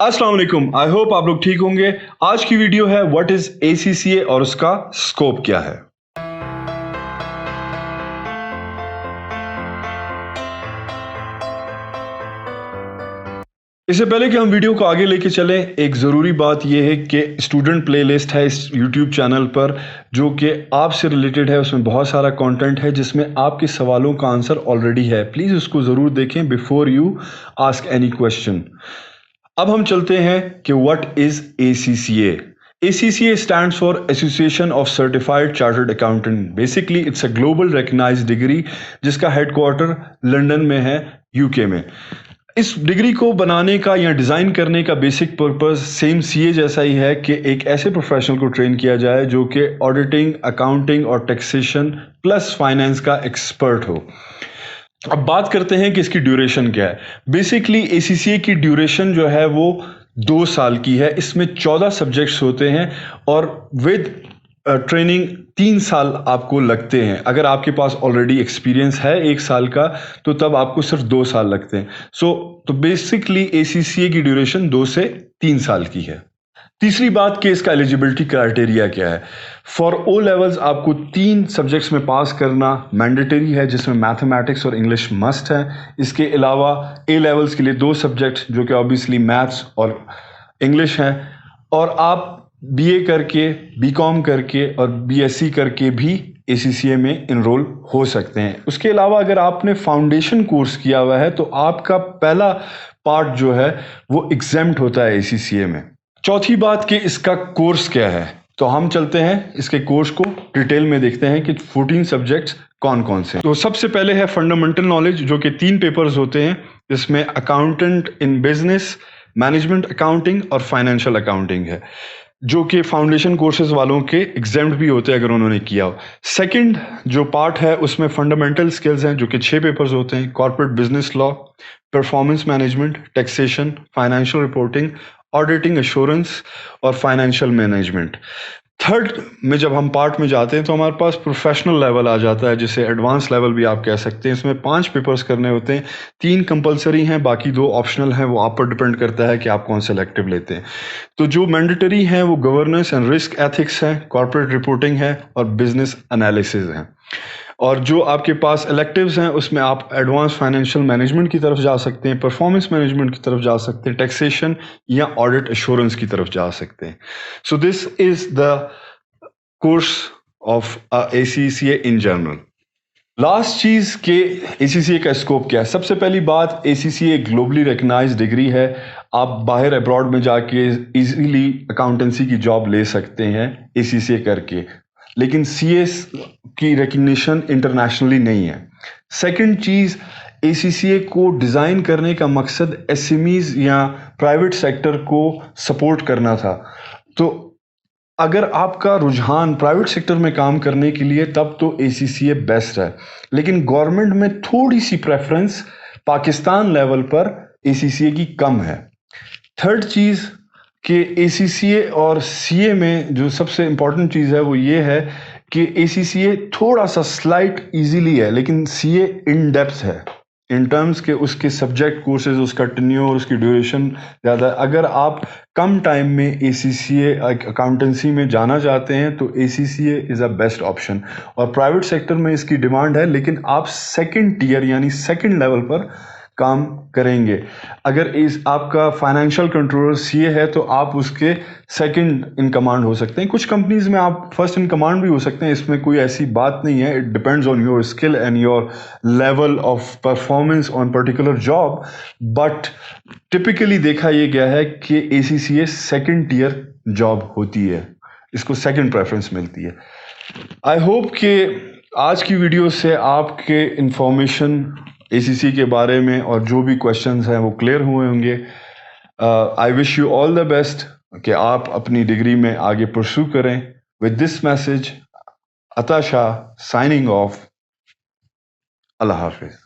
अस्सलाम वालेकुम। I hope आप लोग ठीक होंगे। आज की वीडियो है व्हाट इज ACCA और उसका स्कोप क्या है। इससे पहले कि हम वीडियो को आगे लेके चलें, एक ज़रूरी बात यह है कि स्टूडेंट प्लेलिस्ट है इस यूट्यूब चैनल पर जो कि आपसे रिलेटेड है। उसमें बहुत सारा कंटेंट है जिसमें आपके सवालों का आंसर ऑलरेडी है। प्लीज़ उसको ज़रूर देखें before you ask any question. अब हम चलते हैं कि what is ACCA। ACCA stands for Association of Certified Chartered Accountant। Basically it's a global recognised degree जिसका हेडक्वार्टर लंदन में है, यूके में। इस डिग्री को बनाने का या डिज़ाइन करने का बेसिक पर्पस सेम CA जैसा ही है कि एक ऐसे प्रोफेशनल को ट्रेन किया जाए जो कि ऑडिटिंग, अकाउंटिंग और टैक्सेशन प्लस फाइनेंस का एक्सपर्ट हो। अब बात करते हैं कि इसकी ड्यूरेशन क्या है। बेसिकली ACCA की ड्यूरेशन जो है वो 2 साल की है। इसमें 14 सब्जेक्ट्स होते हैं और विद ट्रेनिंग 3 साल आपको लगते हैं। अगर आपके पास ऑलरेडी एक्सपीरियंस है 1 साल का तो तब आपको सिर्फ 2 साल लगते हैं। तो बेसिकली ACCA की ड्यूरेशन 2 से 3 साल की है। तीसरी बात कि इसका एलिजिबिलिटी क्राइटेरिया क्या है। फॉर ओ लेवल्स आपको 3 सब्जेक्ट्स में पास करना मैंडेटरी है, जिसमें मैथमेटिक्स और इंग्लिश मस्ट है। इसके अलावा A लेवल्स के लिए 2 सब्जेक्ट जो कि ऑब्वियसली मैथ्स और इंग्लिश हैं। और आप BA करके, BCom करके और BSc करके भी ACCA में इनरोल हो सकते हैं। उसके अलावा अगर आपने फाउंडेशन कोर्स किया हुआ है तो आपका पहला पार्ट जो है वो एग्जेम्प्ट होता है ACCA में। चौथी बात कि इसका कोर्स क्या है, तो हम चलते हैं इसके कोर्स को डिटेल में देखते हैं कि 14 सब्जेक्ट्स कौन कौन से। तो सबसे पहले है फंडामेंटल नॉलेज जो कि 3 पेपर्स होते हैं। इसमें accountant in business, management accounting और फाइनेंशियल अकाउंटिंग है, जो कि फाउंडेशन कोर्सेज वालों के एग्जाम्प्ट भी होते हैं अगर उन्होंने किया हो। सेकंड जो पार्ट है उसमें फंडामेंटल स्किल्स हैं जो कि 6 पेपर्स होते हैं। Corporate business law, performance management, taxation, financial reporting, auditing assurance और फाइनेंशियल मैनेजमेंट। थर्ड में जब हम पार्ट में जाते हैं तो हमारे पास प्रोफेशनल लेवल आ जाता है, जिसे एडवांस लेवल भी आप कह सकते हैं। इसमें 5 पेपर्स करने होते हैं, 3 कंपलसरी हैं, बाकी 2 ऑप्शनल हैं। वो आप पर डिपेंड करता है कि आप कौन सेलेक्टिव लेते हैं। तो जो मैंडेटरी हैं वो गवर्नेंस एंड रिस्क एथिक्स है, कॉर्पोरेट रिपोर्टिंग है और बिजनेस एनालिसिस है। और जो आपके पास इलेक्टिव्स हैं उसमें आप एडवांस फाइनेंशियल मैनेजमेंट की तरफ जा सकते हैं, परफॉर्मेंस मैनेजमेंट की तरफ जा सकते हैं, टैक्सेशन या ऑडिट एश्योरेंस की तरफ जा सकते हैं। So this is the course of ACCA in general. Last चीज के ACCA का स्कोप क्या है। सबसे पहली बात, ACCA ग्लोबली रिकग्नाइज्ड डिग्री है। आप बाहर अब्रॉड में जाके इजीली अकाउंटेंसी की जॉब ले सकते हैं ACCA करके, लेकिन CS की रिकग्निशन इंटरनेशनली नहीं है। सेकंड चीज़, ACCA को डिज़ाइन करने का मकसद SMEs या प्राइवेट सेक्टर को सपोर्ट करना था। तो अगर आपका रुझान प्राइवेट सेक्टर में काम करने के लिए तब तो ACCA बेस्ट है, लेकिन गवर्नमेंट में थोड़ी सी प्रेफरेंस पाकिस्तान लेवल पर ACCA की कम है। थर्ड चीज़ कि ACCA और CA में जो सबसे इम्पॉर्टेंट चीज़ है वो ये है कि ACCA थोड़ा सा स्लाइट इजीली है, लेकिन CA इन डेप्थ है इन टर्म्स के उसके सब्जेक्ट कोर्सेज, उसका टेन्योर, उसकी ड्यूरेशन ज़्यादा। अगर आप कम टाइम में ACCA अकाउंटेंसी में जाना चाहते हैं तो ACCA is a best option. और प्राइवेट सेक्टर में इसकी डिमांड है, लेकिन आप सेकंड टियर यानी सेकंड लेवल पर काम करेंगे। अगर इस आपका फाइनेंशियल कंट्रोलर CA है तो आप उसके सेकंड इन कमांड हो सकते हैं। कुछ कंपनीज में आप फर्स्ट इन कमांड भी हो सकते हैं, इसमें कोई ऐसी बात नहीं है। It depends on your skill and your level of performance on particular job, but typically देखा यह गया है कि ACCA सेकंड टियर जॉब होती है, इसको सेकंड प्रेफरेंस मिलती है। आई होप कि आज की वीडियो से आपके इंफॉर्मेशन ACCA के बारे में और जो भी क्वेश्चंस हैं वो क्लियर हुए होंगे। I wish you all the best कि आप अपनी डिग्री में आगे परस्यू करें। विद दिस मैसेज, अता शाह साइनिंग ऑफ। अल्लाह हाफिज।